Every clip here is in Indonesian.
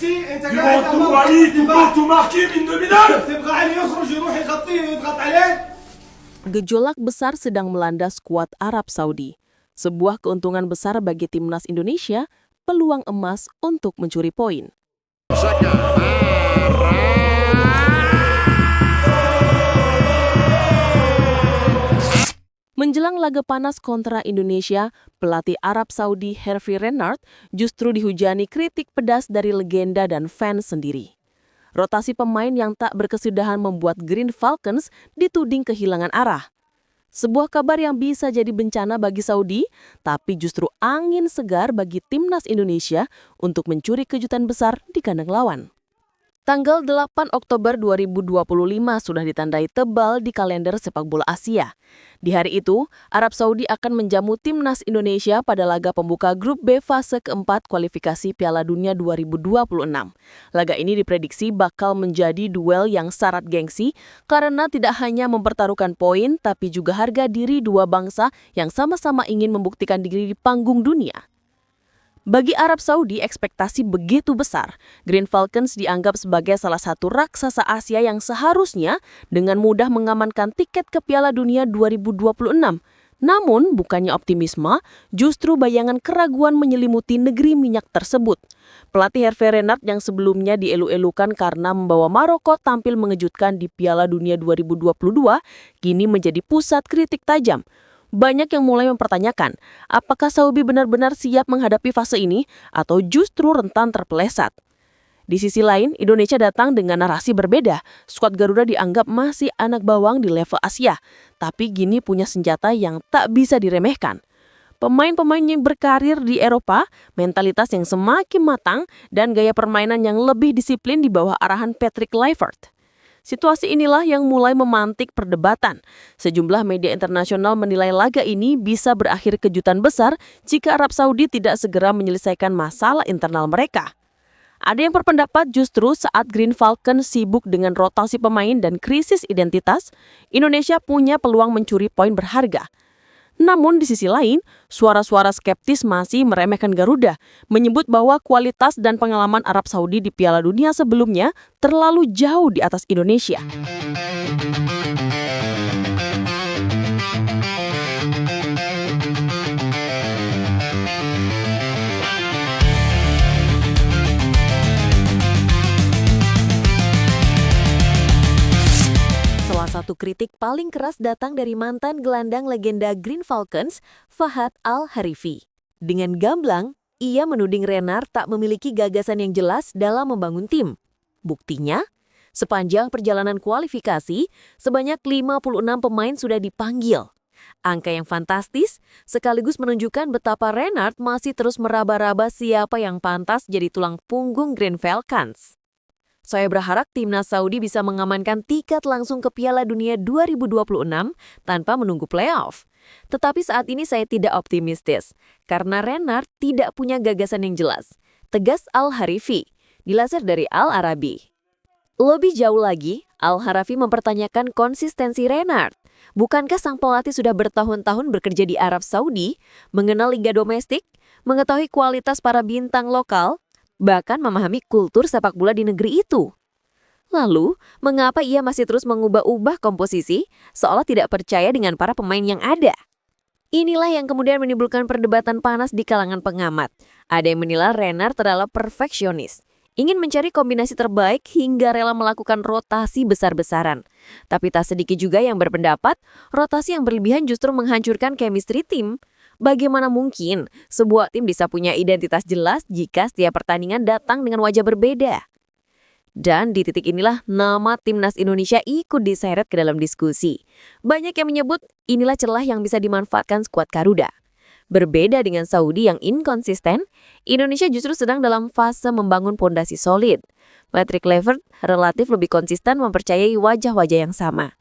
انت يبغوا قاعد يطلبوا عليه تبغوا ماركي من نومينال. تبغى علي يخرج يروح يغطيه ويضغط عليه. Gejolak besar sedang melanda skuad Arab Saudi. Sebuah keuntungan besar bagi timnas Indonesia, peluang emas untuk mencuri poin. Menjelang laga panas kontra Indonesia, pelatih Arab Saudi Hervé Renard justru dihujani kritik pedas dari legenda dan fans sendiri. Rotasi pemain yang tak berkesudahan membuat Green Falcons dituding kehilangan arah. Sebuah kabar yang bisa jadi bencana bagi Saudi, tapi justru angin segar bagi timnas Indonesia untuk mencuri kejutan besar di kandang lawan. Tanggal 8 Oktober 2025 sudah ditandai tebal di kalender sepak bola Asia. Di hari itu, Arab Saudi akan menjamu timnas Indonesia pada laga pembuka grup B fase keempat kualifikasi Piala Dunia 2026. Laga ini diprediksi bakal menjadi duel yang syarat gengsi karena tidak hanya mempertaruhkan poin tapi juga harga diri dua bangsa yang sama-sama ingin membuktikan diri di panggung dunia. Bagi Arab Saudi, ekspektasi begitu besar. Green Falcons dianggap sebagai salah satu raksasa Asia yang seharusnya dengan mudah mengamankan tiket ke Piala Dunia 2026. Namun, bukannya optimisme, justru bayangan keraguan menyelimuti negeri minyak tersebut. Pelatih Hervé Renard yang sebelumnya dielu-elukan karena membawa Maroko tampil mengejutkan di Piala Dunia 2022, kini menjadi pusat kritik tajam. Banyak yang mulai mempertanyakan, apakah Saudi benar-benar siap menghadapi fase ini atau justru rentan terpeleset. Di sisi lain, Indonesia datang dengan narasi berbeda. Skuad Garuda dianggap masih anak bawang di level Asia, tapi kini punya senjata yang tak bisa diremehkan. Pemain-pemain yang berkarir di Eropa, mentalitas yang semakin matang, dan gaya permainan yang lebih disiplin di bawah arahan Patrick Kluivert. Situasi inilah yang mulai memantik perdebatan. Sejumlah media internasional menilai laga ini bisa berakhir kejutan besar jika Arab Saudi tidak segera menyelesaikan masalah internal mereka. Ada yang berpendapat justru saat Green Falcon sibuk dengan rotasi pemain dan krisis identitas, Indonesia punya peluang mencuri poin berharga. Namun di sisi lain, suara-suara skeptis masih meremehkan Garuda, menyebut bahwa kualitas dan pengalaman Arab Saudi di Piala Dunia sebelumnya terlalu jauh di atas Indonesia. Satu kritik paling keras datang dari mantan gelandang legenda Green Falcons, Fahad Al-Harifi. Dengan gamblang, ia menuding Renard tak memiliki gagasan yang jelas dalam membangun tim. Buktinya, sepanjang perjalanan kualifikasi, sebanyak 56 pemain sudah dipanggil. Angka yang fantastis sekaligus menunjukkan betapa Renard masih terus meraba-raba siapa yang pantas jadi tulang punggung Green Falcons. Saya berharap timnas Saudi bisa mengamankan tiket langsung ke Piala Dunia 2026 tanpa menunggu playoff. Tetapi saat ini saya tidak optimistis, karena Renard tidak punya gagasan yang jelas. Tegas Al-Harifi, dilansir dari Al-Arabi. Lebih jauh lagi, Al-Harifi mempertanyakan konsistensi Renard. Bukankah sang pelatih sudah bertahun-tahun bekerja di Arab Saudi, mengenal liga domestik, mengetahui kualitas para bintang lokal, bahkan memahami kultur sepak bola di negeri itu? Lalu, mengapa ia masih terus mengubah-ubah komposisi seolah tidak percaya dengan para pemain yang ada? Inilah yang kemudian menimbulkan perdebatan panas di kalangan pengamat. Ada yang menilai Renard adalah perfeksionis, ingin mencari kombinasi terbaik hingga rela melakukan rotasi besar-besaran. Tapi tak sedikit juga yang berpendapat, rotasi yang berlebihan justru menghancurkan chemistry tim. Bagaimana mungkin sebuah tim bisa punya identitas jelas jika setiap pertandingan datang dengan wajah berbeda? Dan di titik inilah nama timnas Indonesia ikut diseret ke dalam diskusi. Banyak yang menyebut inilah celah yang bisa dimanfaatkan skuad Garuda. Berbeda dengan Saudi yang inkonsisten, Indonesia justru sedang dalam fase membangun pondasi solid. Patrick Kluivert relatif lebih konsisten mempercayai wajah-wajah yang sama.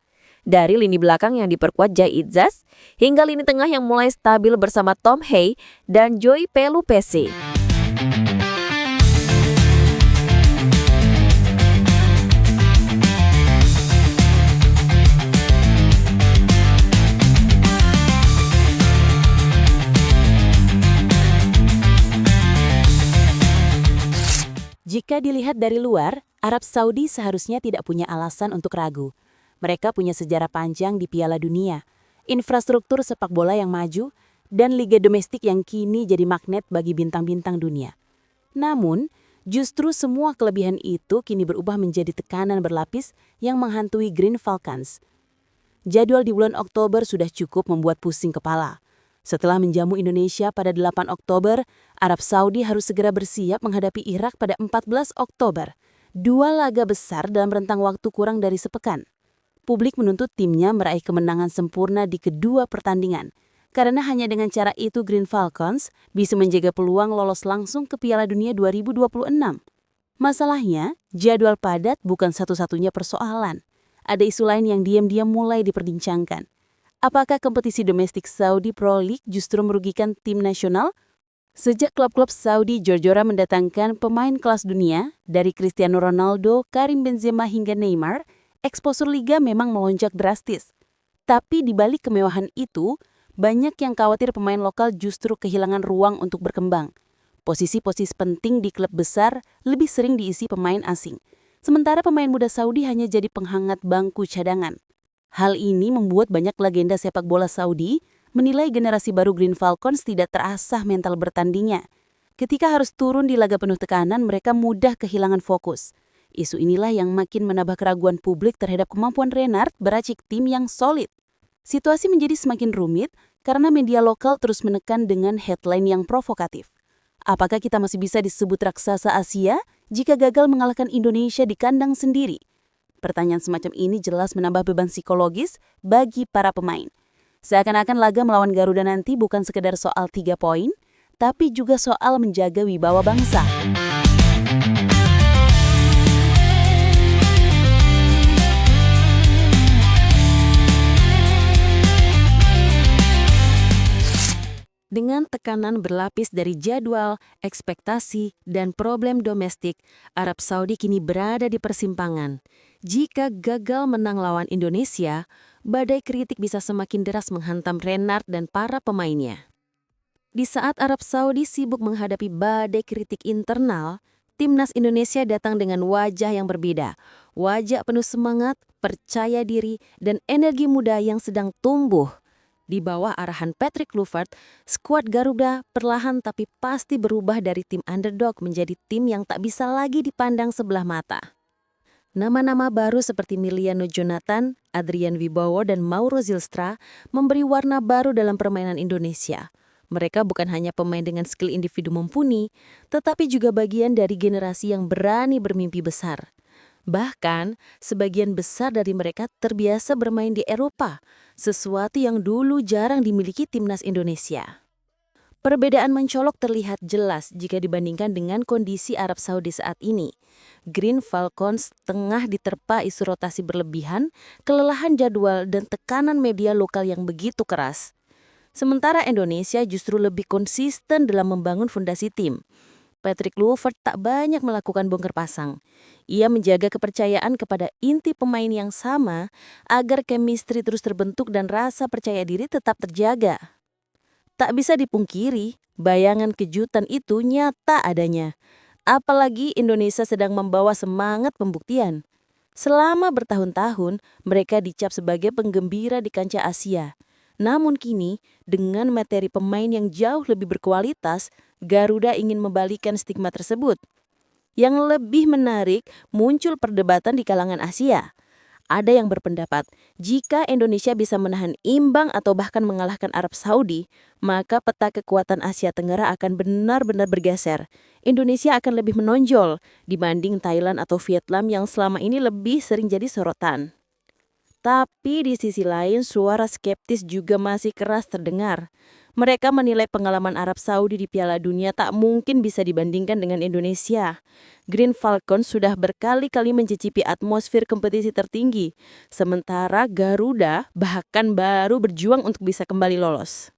Dari lini belakang yang diperkuat Jai Izzas, hingga lini tengah yang mulai stabil bersama Tom Hey dan Joy Pelupessy. Jika dilihat dari luar, Arab Saudi seharusnya tidak punya alasan untuk ragu. Mereka punya sejarah panjang di Piala Dunia, infrastruktur sepak bola yang maju, dan liga domestik yang kini jadi magnet bagi bintang-bintang dunia. Namun, justru semua kelebihan itu kini berubah menjadi tekanan berlapis yang menghantui Green Falcons. Jadwal di bulan Oktober sudah cukup membuat pusing kepala. Setelah menjamu Indonesia pada 8 Oktober, Arab Saudi harus segera bersiap menghadapi Irak pada 14 Oktober. 2 laga besar dalam rentang waktu kurang dari sepekan. Publik menuntut timnya meraih kemenangan sempurna di kedua pertandingan. Karena hanya dengan cara itu Green Falcons bisa menjaga peluang lolos langsung ke Piala Dunia 2026. Masalahnya, jadwal padat bukan satu-satunya persoalan. Ada isu lain yang diam-diam mulai diperbincangkan. Apakah kompetisi domestik Saudi Pro League justru merugikan tim nasional? Sejak klub-klub Saudi jor-joran mendatangkan pemain kelas dunia, dari Cristiano Ronaldo, Karim Benzema hingga Neymar, eksposur liga memang melonjak drastis. Tapi di balik kemewahan itu, banyak yang khawatir pemain lokal justru kehilangan ruang untuk berkembang. Posisi-posisi penting di klub besar lebih sering diisi pemain asing. Sementara pemain muda Saudi hanya jadi penghangat bangku cadangan. Hal ini membuat banyak legenda sepak bola Saudi menilai generasi baru Green Falcons tidak terasah mental bertandingnya. Ketika harus turun di laga penuh tekanan, mereka mudah kehilangan fokus. Isu inilah yang makin menambah keraguan publik terhadap kemampuan Renard beracik tim yang solid. Situasi menjadi semakin rumit karena media lokal terus menekan dengan headline yang provokatif. Apakah kita masih bisa disebut raksasa Asia jika gagal mengalahkan Indonesia di kandang sendiri? Pertanyaan semacam ini jelas menambah beban psikologis bagi para pemain. Seakan-akan laga melawan Garuda nanti bukan sekedar soal 3 poin, tapi juga soal menjaga wibawa bangsa. Dengan tekanan berlapis dari jadwal, ekspektasi, dan problem domestik, Arab Saudi kini berada di persimpangan. Jika gagal menang lawan Indonesia, badai kritik bisa semakin deras menghantam Renard dan para pemainnya. Di saat Arab Saudi sibuk menghadapi badai kritik internal, timnas Indonesia datang dengan wajah yang berbeda. Wajah penuh semangat, percaya diri, dan energi muda yang sedang tumbuh. Di bawah arahan Patrick Kluivert, skuad Garuda perlahan tapi pasti berubah dari tim underdog menjadi tim yang tak bisa lagi dipandang sebelah mata. Nama-nama baru seperti Miliano Jonathan, Adrian Wibowo, dan Mauro Zylstra memberi warna baru dalam permainan Indonesia. Mereka bukan hanya pemain dengan skill individu mumpuni, tetapi juga bagian dari generasi yang berani bermimpi besar. Bahkan, sebagian besar dari mereka terbiasa bermain di Eropa, sesuatu yang dulu jarang dimiliki timnas Indonesia. Perbedaan mencolok terlihat jelas jika dibandingkan dengan kondisi Arab Saudi saat ini. Green Falcons tengah diterpa isu rotasi berlebihan, kelelahan jadwal, dan tekanan media lokal yang begitu keras. Sementara Indonesia justru lebih konsisten dalam membangun fondasi tim. Patrick Kluivert tak banyak melakukan bongkar pasang. Ia menjaga kepercayaan kepada inti pemain yang sama agar chemistry terus terbentuk dan rasa percaya diri tetap terjaga. Tak bisa dipungkiri, bayangan kejutan itu nyata adanya. Apalagi Indonesia sedang membawa semangat pembuktian. Selama bertahun-tahun, mereka dicap sebagai penggembira di kancah Asia. Namun kini, dengan materi pemain yang jauh lebih berkualitas, Garuda ingin membalikan stigma tersebut. Yang lebih menarik, muncul perdebatan di kalangan Asia. Ada yang berpendapat, jika Indonesia bisa menahan imbang atau bahkan mengalahkan Arab Saudi, maka peta kekuatan Asia Tenggara akan benar-benar bergeser. Indonesia akan lebih menonjol dibanding Thailand atau Vietnam yang selama ini lebih sering jadi sorotan. Tapi di sisi lain, suara skeptis juga masih keras terdengar. Mereka menilai pengalaman Arab Saudi di Piala Dunia tak mungkin bisa dibandingkan dengan Indonesia. Green Falcons sudah berkali-kali mencicipi atmosfer kompetisi tertinggi, sementara Garuda bahkan baru berjuang untuk bisa kembali lolos.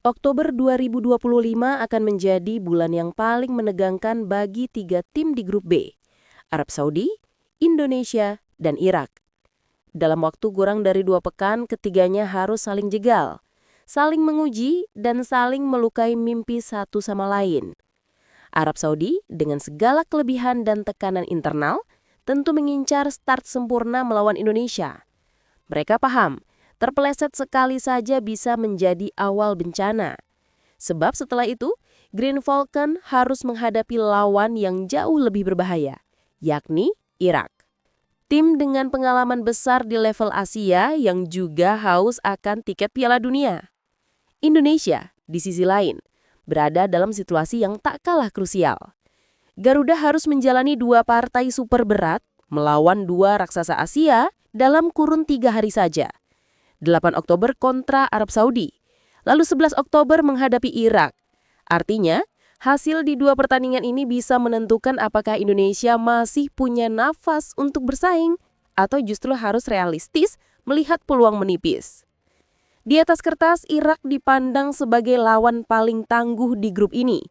Oktober 2025 akan menjadi bulan yang paling menegangkan bagi 3 tim di grup B. Arab Saudi, Indonesia, dan Irak. Dalam waktu kurang dari 2 pekan, ketiganya harus saling jegal, saling menguji, dan saling melukai mimpi satu sama lain. Arab Saudi, dengan segala kelebihan dan tekanan internal, tentu mengincar start sempurna melawan Indonesia. Mereka paham, terpeleset sekali saja bisa menjadi awal bencana. Sebab setelah itu, Green Falcon harus menghadapi lawan yang jauh lebih berbahaya, yakni Irak. Tim dengan pengalaman besar di level Asia yang juga haus akan tiket Piala Dunia. Indonesia, di sisi lain, berada dalam situasi yang tak kalah krusial. Garuda harus menjalani 2 partai super berat melawan 2 raksasa Asia dalam kurun 3 hari saja. 8 Oktober kontra Arab Saudi, lalu 11 Oktober menghadapi Irak. Artinya, hasil di 2 pertandingan ini bisa menentukan apakah Indonesia masih punya nafas untuk bersaing atau justru harus realistis melihat peluang menipis. Di atas kertas, Irak dipandang sebagai lawan paling tangguh di grup ini.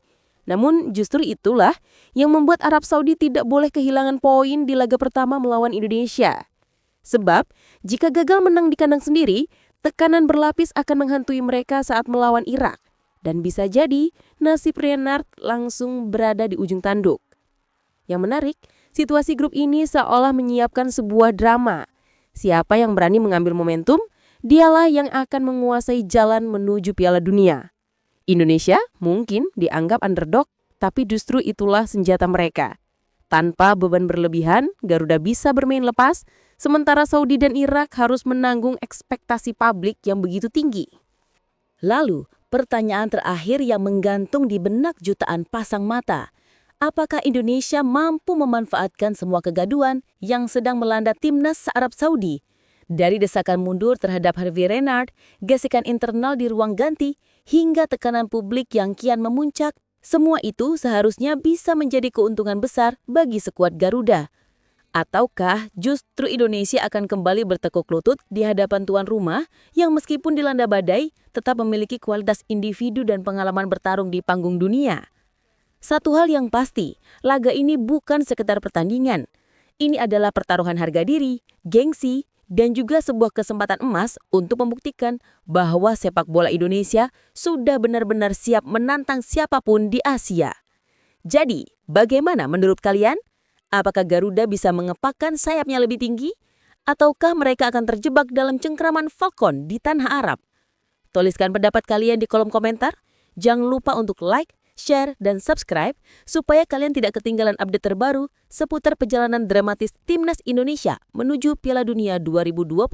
Namun justru itulah yang membuat Arab Saudi tidak boleh kehilangan poin di laga pertama melawan Indonesia. Sebab, jika gagal menang di kandang sendiri, tekanan berlapis akan menghantui mereka saat melawan Irak. Dan bisa jadi nasib Renard langsung berada di ujung tanduk. Yang menarik, situasi grup ini seolah menyiapkan sebuah drama. Siapa yang berani mengambil momentum, dialah yang akan menguasai jalan menuju Piala Dunia. Indonesia mungkin dianggap underdog, tapi justru itulah senjata mereka. Tanpa beban berlebihan, Garuda bisa bermain lepas, sementara Saudi dan Irak harus menanggung ekspektasi publik yang begitu tinggi. Lalu, pertanyaan terakhir yang menggantung di benak jutaan pasang mata. Apakah Indonesia mampu memanfaatkan semua kegaduhan yang sedang melanda timnas Arab Saudi? Dari desakan mundur terhadap Hervé Renard, gesekan internal di ruang ganti, hingga tekanan publik yang kian memuncak, semua itu seharusnya bisa menjadi keuntungan besar bagi skuad Garuda. Ataukah justru Indonesia akan kembali bertekuk lutut di hadapan tuan rumah yang meskipun dilanda badai tetap memiliki kualitas individu dan pengalaman bertarung di panggung dunia? Satu hal yang pasti, laga ini bukan sekedar pertandingan. Ini adalah pertaruhan harga diri, gengsi, dan juga sebuah kesempatan emas untuk membuktikan bahwa sepak bola Indonesia sudah benar-benar siap menantang siapapun di Asia. Jadi, bagaimana menurut kalian? Apakah Garuda bisa mengepakkan sayapnya lebih tinggi? Ataukah mereka akan terjebak dalam cengkraman Falcon di tanah Arab? Tuliskan pendapat kalian di kolom komentar. Jangan lupa untuk like, share, dan subscribe supaya kalian tidak ketinggalan update terbaru seputar perjalanan dramatis Timnas Indonesia menuju Piala Dunia 2026.